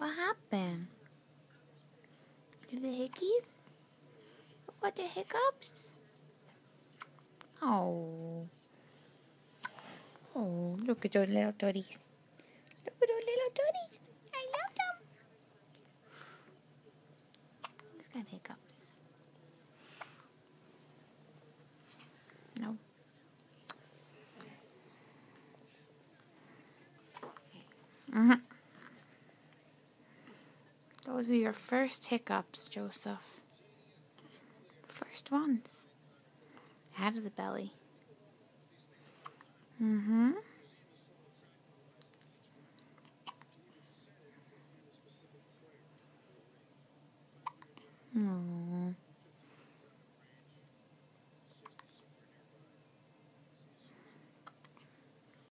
What happened? Do the hickeys? What, the hiccups? Oh. Oh, look at those little toadies. Look at those little toadies. I love them. Who's got hiccups? No. Those are your first hiccups, Joseph. First ones. Out of the belly. Oh.